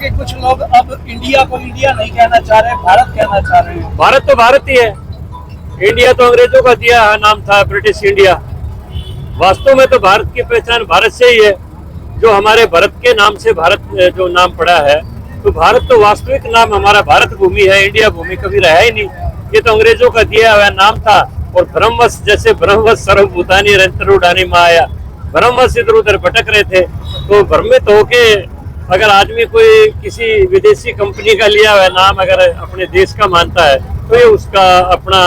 कि कुछ लोग अब इंडिया को इंडिया नहीं कहना चाह रहे, भारत कहना चाह रहे हैं। भारत तो भारत ही है। इंडिया तो अंग्रेजों का दिया नाम था, ब्रिटिश इंडिया। वास्तव में तो भारत की पहचान भारत से ही है। जो हमारे भारत के नाम से भारत जो नाम पड़ा है, तो भारत तो वास्तविक नाम हमारा भारत भूमि है, इंडिया भूमि कभी रहा ही नहीं। ये तो अंग्रेजों का दिया हुआ नाम था। और ब्रह्मवश, जैसे ब्रह्मवश सर्वभूतानि निरंतरूढ़ानि माया, ब्रह्मवश इधर उधर भटक रहे थे, तो भ्रमित होके अगर आदमी कोई किसी विदेशी कंपनी का लिया हुआ नाम अगर अपने देश का मानता है, तो ये उसका अपना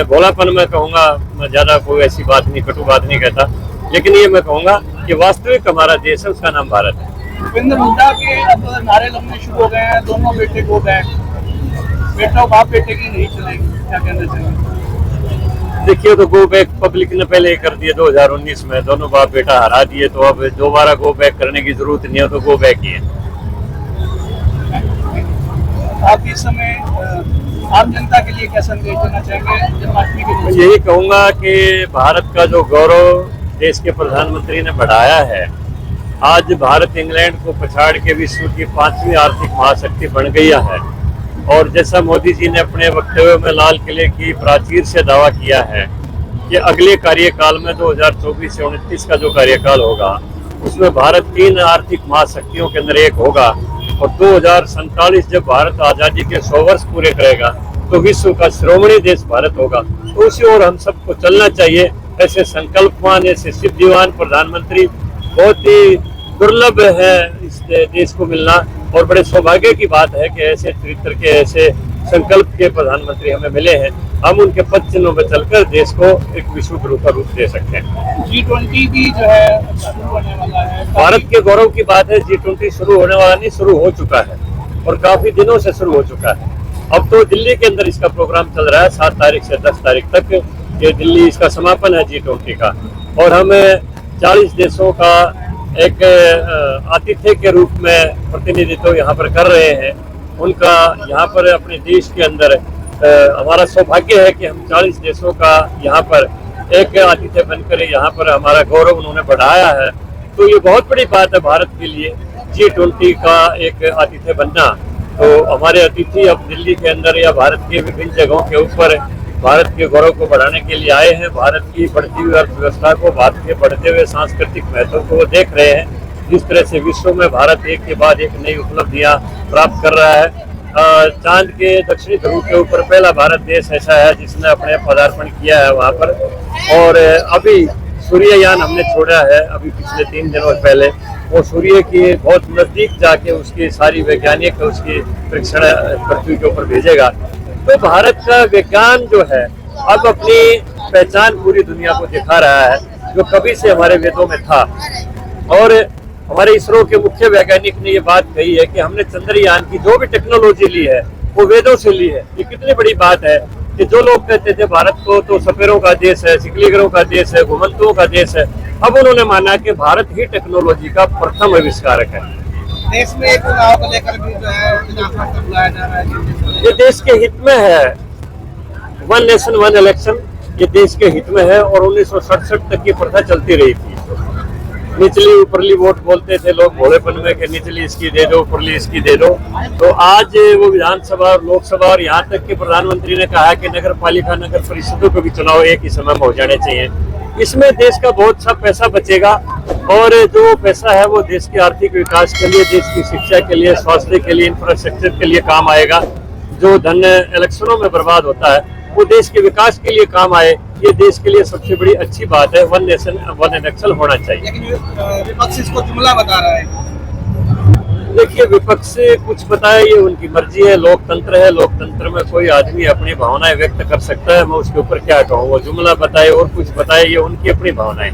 भोलापन मैं कहूँगा। मैं ज्यादा कोई ऐसी बात नहीं, कटु बात नहीं कहता, लेकिन ये मैं कहूँगा कि वास्तविक हमारा देश है, उसका नाम भारत है। भूपेंद्र हुड्डा के अब नारे लगने शुरू हो गए हैं, दोनों बेटे को गए, बेटा बाप बेटे की नहीं चलेगी, क्या कहना चाहिए? देखिए, तो गो बैक पब्लिक ने पहले ही कर दिया 2019 में, दोनों बाप बेटा हरा दिए, तो अब दोबारा गो बैक करने की जरूरत नहीं है, तो गो बैक ही है। आप इस समय आम जनता के लिए क्या संदेश देना चाहेंगे जन्माष्टमी के दिन? यही कहूंगा कि भारत का जो गौरव देश के प्रधानमंत्री ने बढ़ाया है, आज भारत इंग्लैंड को पछाड़ के विश्व की 5वीं आर्थिक महाशक्ति बन गई है। और जैसा मोदी जी ने अपने वक्तव्य में लाल किले की प्राचीर से दावा किया है कि अगले कार्यकाल में 2024 से 29 का जो कार्यकाल होगा, उसमें भारत 3 आर्थिक महाशक्तियों के अंदर एक होगा। और 2047 जब भारत आज़ादी के 100 वर्ष पूरे करेगा, तो विश्व का श्रोमणी देश भारत होगा। तो उसी ओर हम सबको चलना चाहिए। ऐसे संकल्पवान, ऐसे सिद्धिवान प्रधानमंत्री बहुत ही दुर्लभ है इस देश को मिलना, और बड़े सौभाग्य की बात है कि ऐसे चरित्र के, ऐसे संकल्प के प्रधानमंत्री हमें मिले हैं। हम उनके पद चिन्हों में चलकर देश को एक विश्व गुरु का रूप दे सकते हैं। G20 भी जो है शुरू होने वाला है। भारत के गौरव की बात है, G20 शुरू होने वाला नहीं, शुरू हो चुका है और काफी दिनों से शुरू हो चुका है। अब तो दिल्ली के अंदर इसका प्रोग्राम चल रहा है, 7 तारीख से 10 तारीख तक ये दिल्ली इसका समापन है G20 का। और हम 40 देशों का एक आतिथ्य के रूप में प्रतिनिधित्व यहाँ पर कर रहे हैं। उनका यहाँ पर अपने देश के अंदर हमारा सौभाग्य है कि हम 40 देशों का यहाँ पर एक आतिथ्य बनकर यहाँ पर हमारा गौरव उन्होंने बढ़ाया है। तो ये बहुत बड़ी बात है भारत के लिए, G20 का एक आतिथ्य बनना। तो हमारे अतिथि अब दिल्ली के अंदर या भारत के विभिन्न जगहों के ऊपर भारत के गौरव को बढ़ाने के लिए आए हैं। भारत की बढ़ती हुई अर्थव्यवस्था को, भारत के बढ़ते हुए सांस्कृतिक महत्व को वो देख रहे हैं। जिस तरह से विश्व में भारत एक के बाद एक नई उपलब्धियां प्राप्त कर रहा है। चांद के दक्षिणी ध्रुव के ऊपर पहला भारत देश ऐसा है जिसने अपने पदार्पण किया है वहाँ पर। और अभी सूर्ययान हमने छोड़ा है अभी पिछले 3 दिनों पहले। वो सूर्य की बहुत नजदीक जाके उसकी सारी वैज्ञानिक उसकी परीक्षण पृथ्वी के ऊपर भेजेगा। तो भारत का विज्ञान जो है अब अपनी पहचान पूरी दुनिया को दिखा रहा है, जो कभी से हमारे वेदों में था। और हमारे इसरो के मुख्य वैज्ञानिक ने ये बात कही है कि हमने चंद्रयान की जो भी टेक्नोलॉजी ली है वो वेदों से ली है। ये कितनी बड़ी बात है कि जो लोग कहते थे भारत को तो सपेरों का देश है, सिकलीगरों का देश है, घुमंतुओं का देश है, अब उन्होंने माना कि भारत ही टेक्नोलॉजी का प्रथम आविष्कारक है। देश में चुनाव को लेकर भी जो है बुलाया जा रहा है। ये देश के हित में है, 1 नेशन 1 इलेक्शन ये देश के हित में है। और 1967 तक की प्रथा चलती रही थी। निचली ऊपरली वोट बोलते थे लोग भोलेपन में कि निचली इसकी दे दो, ऊपरली इसकी दे दो। तो आज वो विधानसभा और लोकसभा और यहाँ तक कि प्रधानमंत्री ने कहा कि नगर पालिका, नगर परिषदों के भी चुनाव एक ही समय में हो जाने चाहिए। इसमें देश का बहुत सा पैसा बचेगा और जो पैसा है वो देश के आर्थिक विकास के लिए, देश की शिक्षा के लिए, स्वास्थ्य के लिए, इंफ्रास्ट्रक्चर के लिए काम आएगा। जो धन इलेक्शनों में बर्बाद होता है वो देश के विकास के लिए काम आए, ये देश के लिए सबसे बड़ी अच्छी बात है। 1 नेशन 1 इलेक्शन होना चाहिए। लेकिन विपक्ष इसको जुमला बता रहा है। देखिए, विपक्ष से कुछ बताए ये उनकी मर्जी है, लोकतंत्र है। लोकतंत्र में कोई आदमी अपनी भावनाएं व्यक्त कर सकता है, मैं उसके ऊपर क्या कहूँ। वो जुमला बताए और कुछ बताए, ये उनकी अपनी भावनाएं।